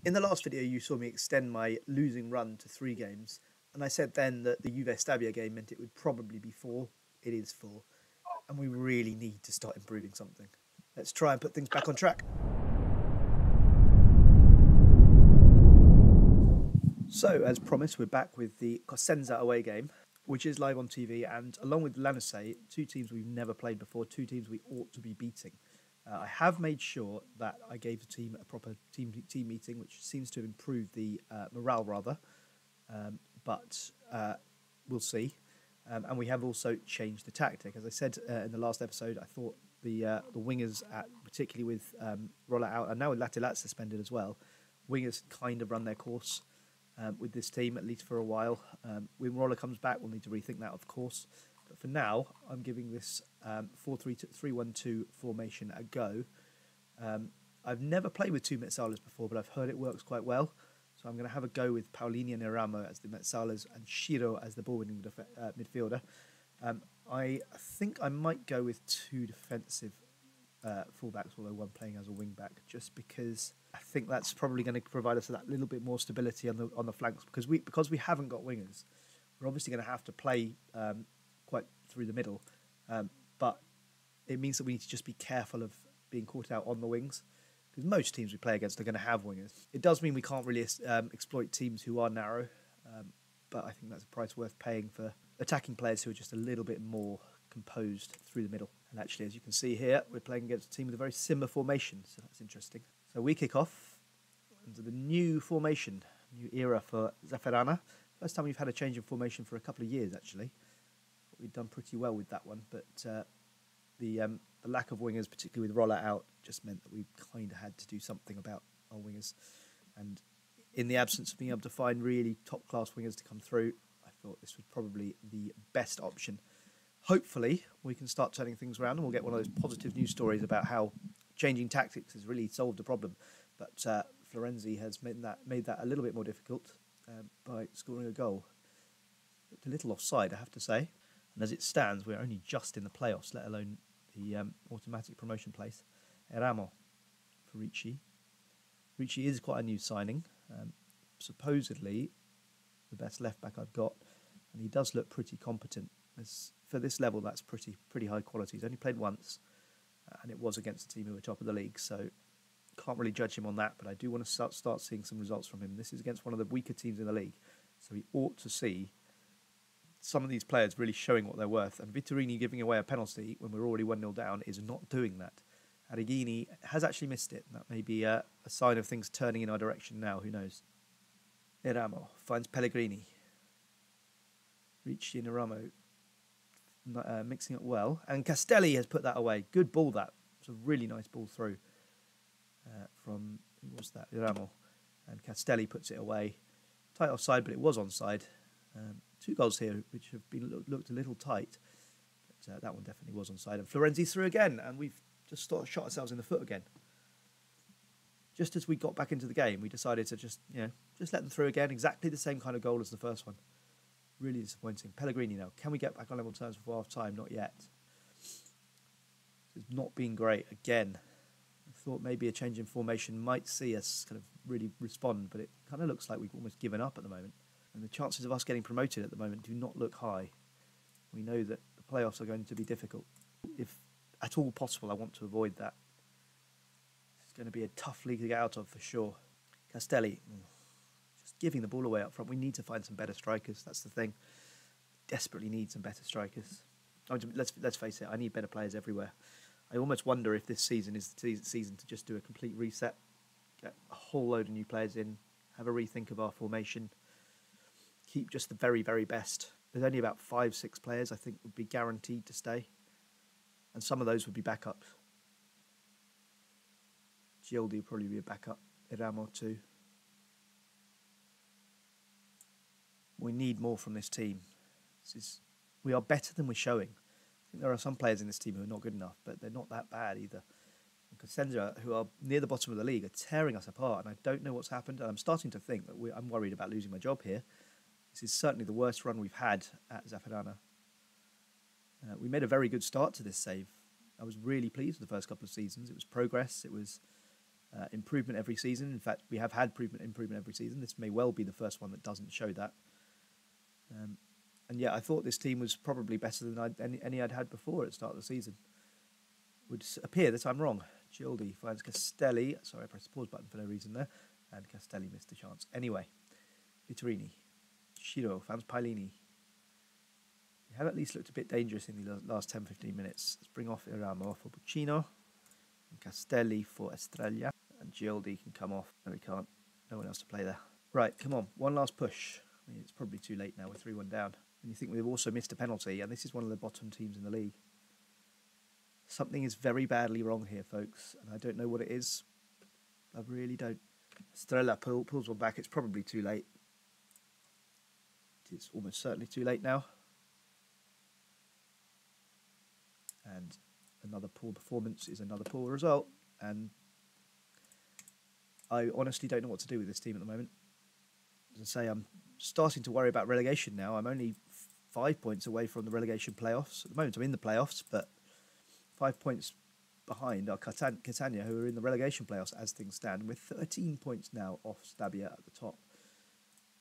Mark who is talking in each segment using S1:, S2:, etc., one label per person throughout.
S1: In the last video, you saw me extend my losing run to 3 games, and I said then that the Juve Stabia game meant it would probably be 4. It is 4, and we really need to start improving something. Let's try and put things back on track. So, as promised, we're back with the Cosenza away game, which is live on TV, and along with Lanusei, 2 teams we've never played before, 2 teams we ought to be beating. I have made sure that I gave the team a proper team meeting, which seems to have improved the morale rather, but we'll see. And we have also changed the tactic. As I said in the last episode, I thought the wingers, particularly with Rolla out, and now with Latilat suspended as well, wingers kind of run their course with this team, at least for a while. When Rolla comes back, we'll need to rethink that, of course. But for now, I'm giving this 4-3-1-2 formation a go. I've never played with 2 Metsalas before, but I've heard it works quite well. So I'm going to have a go with Paulini and Eramo as the Metsalas and Shiro as the ball-winning midfielder. I think I might go with 2 defensive fullbacks, although one playing as a wing-back, just because I think that's probably going to provide us that little bit more stability on the flanks, because we haven't got wingers. We're obviously going to have to play quite through the middle, but it means that we need to just be careful of being caught out on the wings, because most teams we play against are going to have wingers. It does mean we can't really exploit teams who are narrow, but I think that's a price worth paying for attacking players who are just a little bit more composed through the middle. And actually, as you can see here, we're playing against a team with a very similar formation, so that's interesting. So we kick off into the new formation, new era for Zafferana. First time we've had a change of formation for a couple of years, actually. We've done pretty well with that one, but the lack of wingers, particularly with Rolla out, just meant that we kind of had to do something about our wingers. And in the absence of being able to find really top-class wingers to come through, I thought this was probably the best option. Hopefully, we can start turning things around and we'll get one of those positive news stories about how changing tactics has really solved a problem. But Florenzi has made that a little bit more difficult by scoring a goal. Looked a little offside, I have to say. And as it stands, we're only just in the playoffs, let alone the automatic promotion place. Eramo for Ricci. Ricci is quite a new signing. Supposedly the best left-back I've got. And he does look pretty competent. For this level, that's pretty high quality. He's only played once, and it was against a team who were top of the league, so can't really judge him on that, but I do want to start seeing some results from him. This is against one of the weaker teams in the league, so he ought to see some of these players really showing what they're worth, and Vittorini giving away a penalty when we're already 1-0 down is not doing that. Arrighini has actually missed it. That may be a sign of things turning in our direction now, who knows. Eramo finds Pellegrini. Ricci and Eramo mixing it well, and Castelli has put that away. Good ball, that. It's a really nice ball through from, who was that? Eramo. And Castelli puts it away. Tight offside, but it was onside. 2 goals here, which have been looked a little tight, but that one definitely was onside. And Florenzi through again, and we've just shot ourselves in the foot again. Just as we got back into the game, we decided to just let them through again. Exactly the same kind of goal as the first one. Really disappointing. Pellegrini now. Can we get back on level terms before half time? Not yet. It's not been great again. I thought maybe a change in formation might see us kind of really respond, but it kind of looks like we've almost given up at the moment. And the chances of us getting promoted at the moment do not look high. We know that the playoffs are going to be difficult. If at all possible, I want to avoid that. It's going to be a tough league to get out of for sure. Castelli. Just giving the ball away up front. We need to find some better strikers. That's the thing. Desperately need some better strikers. Let's face it, I need better players everywhere. I almost wonder if this season is the season to just do a complete reset, get a whole load of new players in, have a rethink of our formation, keep just the very, very best. There's only about 5-6 players I think would be guaranteed to stay, and some of those would be backups. Gioldi would probably be a backup, Eramo too. We need more from this team. We are better than we're showing. I think there are some players in this team who are not good enough, but they're not that bad either. And Cosenza, who are near the bottom of the league, are tearing us apart, and I don't know what's happened. And I'm starting to think that I'm worried about losing my job here. This is certainly the worst run we've had at Zafferana. We made a very good start to this save. I was really pleased with the first couple of seasons. It was progress. It was improvement every season. In fact, we have had improvement every season. This may well be the first one that doesn't show that. And yeah, I thought this team was probably better than any I'd had before at the start of the season. Would appear that I'm wrong. Gildi finds Castelli. Sorry, I pressed the pause button for no reason there. And Castelli missed a chance. Anyway, Vittorini. Shiro finds Paolini. We have at least looked a bit dangerous in the last 10-15 minutes. Let's bring off Eramo for Buccino. And Castelli for Estrella. And Gildi can come off. No, we can't. No one else to play there. Right, come on. One last push. I mean, it's probably too late now. We're 3-1 down. And you think we've also missed a penalty, and this is one of the bottom teams in the league. Something is very badly wrong here, folks, and I don't know what it is. I really don't. Estrella pulls one back. It's probably too late. It's almost certainly too late now. And another poor performance is another poor result. And I honestly don't know what to do with this team at the moment. As I say, I'm starting to worry about relegation now. I'm only 5 points away from the relegation playoffs. At the moment, I'm in the playoffs, but 5 points behind are Catania, who are in the relegation playoffs as things stand. We're 13 points now off Stabia at the top.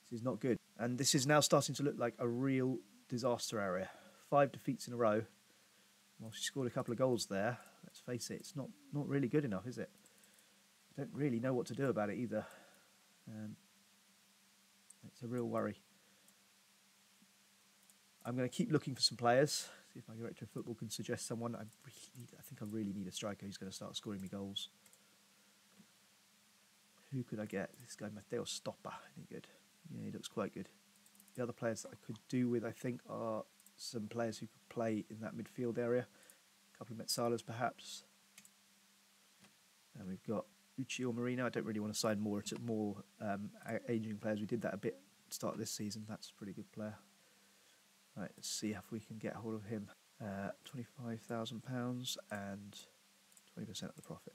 S1: This is not good. And this is now starting to look like a real disaster area. 5 defeats in a row. Well, she scored a couple of goals there. Let's face it, it's not really good enough, is it? I don't really know what to do about it either. It's a real worry. I'm going to keep looking for some players. See if my director of football can suggest someone. I think I really need a striker who's going to start scoring me goals. Who could I get? This guy, Matteo Stoppa. Any good? Yeah, he looks quite good. The other players that I could do with, I think, are some players who could play in that midfield area. A couple of Metsalas, perhaps. And we've got Uchi or Marino. I don't really want to sign more aging players. We did that a bit at the start of this season. That's a pretty good player. Right, let's see if we can get hold of him. £25,000 and 20% of the profit.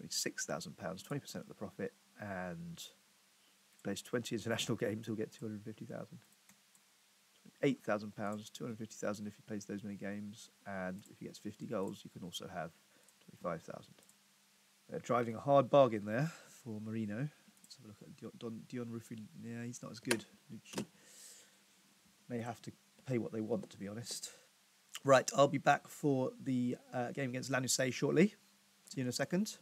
S1: £26,000, 20% of the profit, and if he plays 20 international games, he'll get £250,000. £8,000, £250,000 if he plays those many games, and if he gets 50 goals, you can also have £25,000. They're driving a hard bargain there for Marino. Let's have a look at Dion Ruffin. Yeah, he's not as good. Lucci may have to pay what they want, to be honest. Right, I'll be back for the game against Lanusei shortly. See you in a second.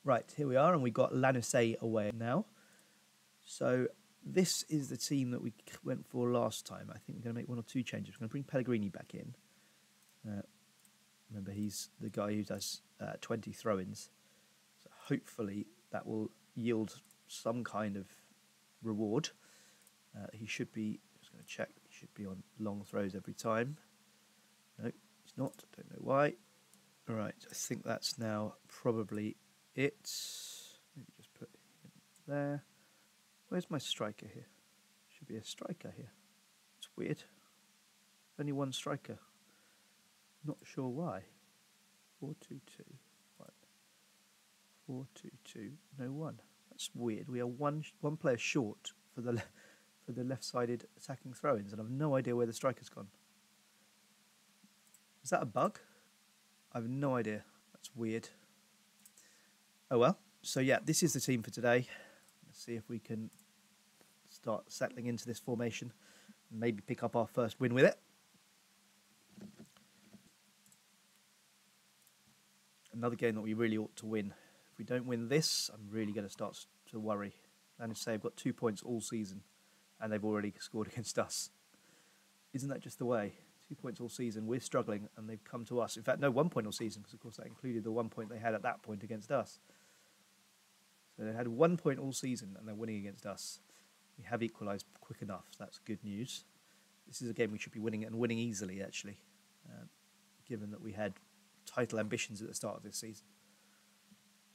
S1: Right, here we are, and we've got Lanusei away now. So this is the team that we went for last time. I think we're going to make 1 or 2 changes. We're going to bring Pellegrini back in. Remember, he's the guy who does 20 throw-ins. So hopefully that will yield some kind of reward. He should be, just going to check, he should be on long throws every time. No, he's not. Don't know why. All right, I think that's now probably it. Maybe just put him there. Where's my striker here? Should be a striker here. It's weird. Only one striker. Not sure why. 4-2-2. 4-2-2. No one. That's weird. We are one player short for the left-sided attacking throw-ins, and I've no idea where the striker's gone. Is that a bug? I have no idea. That's weird. Oh well. So yeah, this is the team for today. Let's see if we can start settling into this formation and maybe pick up our first win with it. Another game that we really ought to win. If we don't win this, I'm really going to start to worry. And say I've got 2 points all season, and they've already scored against us. Isn't that just the way? 2 points all season, we're struggling, and they've come to us. In fact, no, 1 point all season, because of course that included the 1 point they had at that point against us. So they had 1 point all season, and they're winning against us. We have equalised quick enough, so that's good news. This is a game we should be winning, and winning easily, actually, given that we had title ambitions at the start of this season.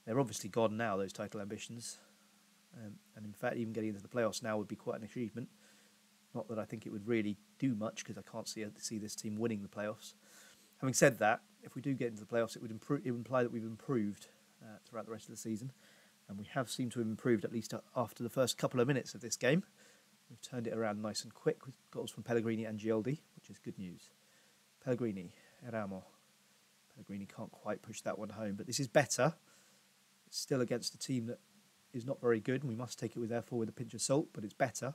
S1: They're obviously gone now, those title ambitions. And in fact, even getting into the playoffs now would be quite an achievement. Not that I think it would really do much, because I can't see this team winning the playoffs. Having said that, if we do get into the playoffs, it would imply that we've improved throughout the rest of the season. And we have seemed to have improved, at least after the first couple of minutes of this game. We've turned it around nice and quick with goals from Pellegrini and Gildi, which is good news. Pellegrini, Eramo. Pellegrini can't quite push that one home, but this is better. It's still against a team that is not very good, and we must take it therefore with a pinch of salt, but it's better.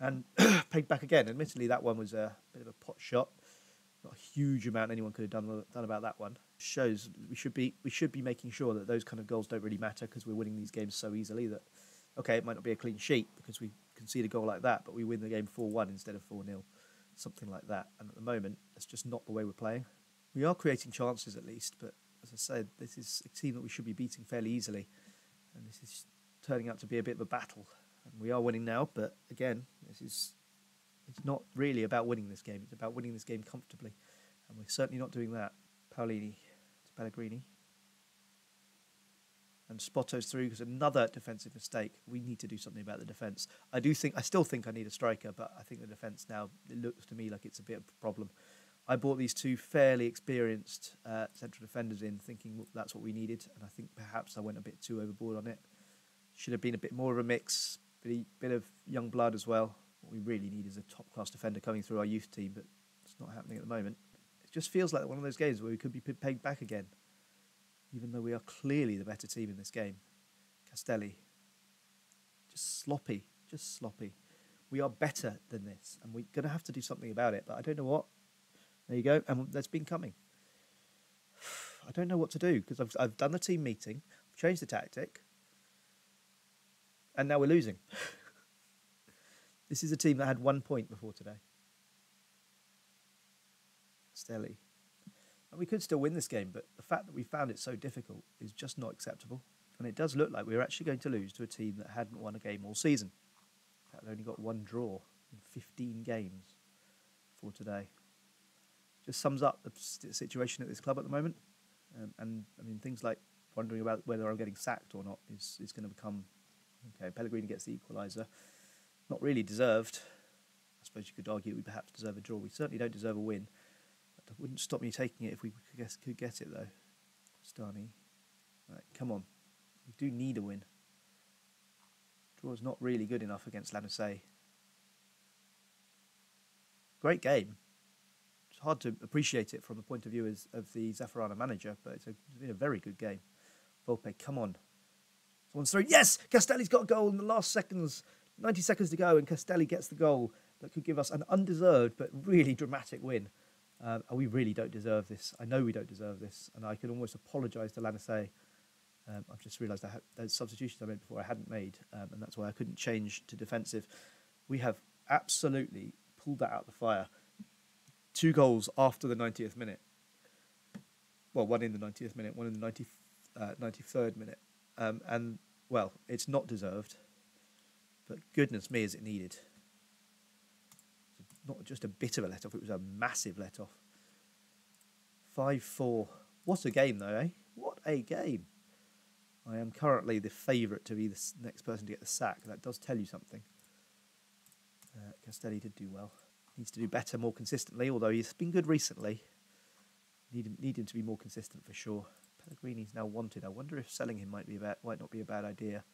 S1: And paid back again. Admittedly, that one was a bit of a pot shot. Not a huge amount anyone could have done about that one. Shows we should be making sure that those kind of goals don't really matter, because we're winning these games so easily that, okay, it might not be a clean sheet because we concede a goal like that, but we win the game 4-1 instead of 4-0, something like that. And at the moment, that's just not the way we're playing. We are creating chances at least, but as I said, this is a team that we should be beating fairly easily, and this is turning out to be a bit of a battle. And we are winning now, but again, it's not really about winning this game. It's about winning this game comfortably, and we're certainly not doing that. Paolini to Pellegrini. And Spotto's through because another defensive mistake. We need to do something about the defence. I still think I need a striker, but I think the defence now, it looks to me like it's a bit of a problem. I bought these two fairly experienced central defenders in, thinking that's what we needed, and I think perhaps I went a bit too overboard on it. Should have been a bit more of a mix, bit of young blood as well. What we really need is a top-class defender coming through our youth team, but it's not happening at the moment. It just feels like one of those games where we could be paid back again, even though we are clearly the better team in this game. Castelli. Just sloppy. We are better than this, and we're going to have to do something about it, but I don't know what. There you go, and that's been coming. I don't know what to do, because I've done the team meeting, I've changed the tactic, and now we're losing. This is a team that had 1 point before today. Castelli. And we could still win this game, but the fact that we found it so difficult is just not acceptable. And it does look like we're actually going to lose to a team that hadn't won a game all season. In fact, they only got one draw in 15 games for today. Just sums up the situation at this club at the moment. And I mean, things like wondering about whether I'm getting sacked or not is going to become, okay, Pellegrini gets the equaliser. Not really deserved. I suppose you could argue that we perhaps deserve a draw. We certainly don't deserve a win. That wouldn't stop me taking it if we could get it, though. Stani. Right, come on. We do need a win. Draw's not really good enough against Lanusei. Great game. It's hard to appreciate it from the point of view of the Zaffarana manager, but it's been a very good game. Volpe, come on. Someone's through. Yes! Castelli's got a goal in the last seconds. 90 seconds to go, and Castelli gets the goal that could give us an undeserved but really dramatic win. And we really don't deserve this. I know we don't deserve this, and I can almost apologise to Lanusei. I've just realised those substitutions I made before I hadn't made, and that's why I couldn't change to defensive. We have absolutely pulled that out of the fire. 2 goals after the 90th minute. Well, one in the 90th minute, one in the 93rd minute. And, well, it's not deserved, but goodness me, is it needed. Not just a bit of a let-off, it was a massive let-off. 5-4. What a game, though, eh? What a game. I am currently the favourite to be the next person to get the sack. That does tell you something. Castelli did do well. Needs to do better, more consistently, although he's been good recently. Need him to be more consistent for sure. Pellegrini's now wanted. I wonder if selling him might not be a bad idea.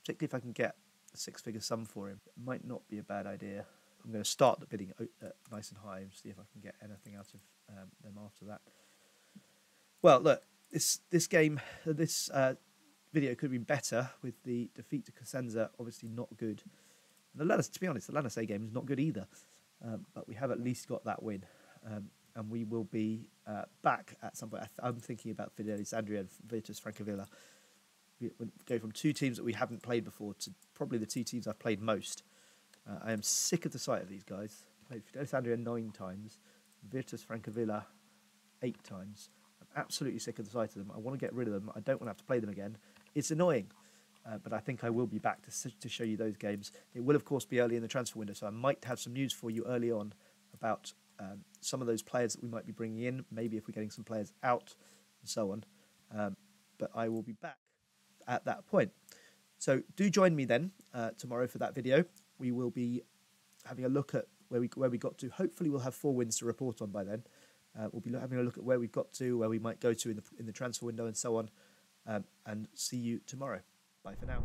S1: Particularly if I can get a 6-figure sum for him. It might not be a bad idea. I'm going to start the bidding nice and high and see if I can get anything out of them after that. Well, look, this video could have been better with the defeat to Cosenza, obviously not good. And to be honest, the Lanusei game is not good either. But we have at least got that win. And we will be back at some point. I'm thinking about Fidelis Andria and Virtus Francavilla. We go from 2 teams that we haven't played before to probably the 2 teams I've played most. I am sick of the sight of these guys. Played Fidelis Andria 9 times, Virtus Francavilla 8 times. I'm absolutely sick of the sight of them. I want to get rid of them. I don't want to have to play them again. It's annoying, but I think I will be back to show you those games. It will, of course, be early in the transfer window, so I might have some news for you early on about some of those players that we might be bringing in, maybe if we're getting some players out, and so on. But I will be back at that point. So do join me then tomorrow for that video. We will be having a look at where we got to. Hopefully we'll have 4 wins to report on by then. We'll be having a look at where we've got to, where we might go to in the transfer window and so on. And see you tomorrow. Bye for now.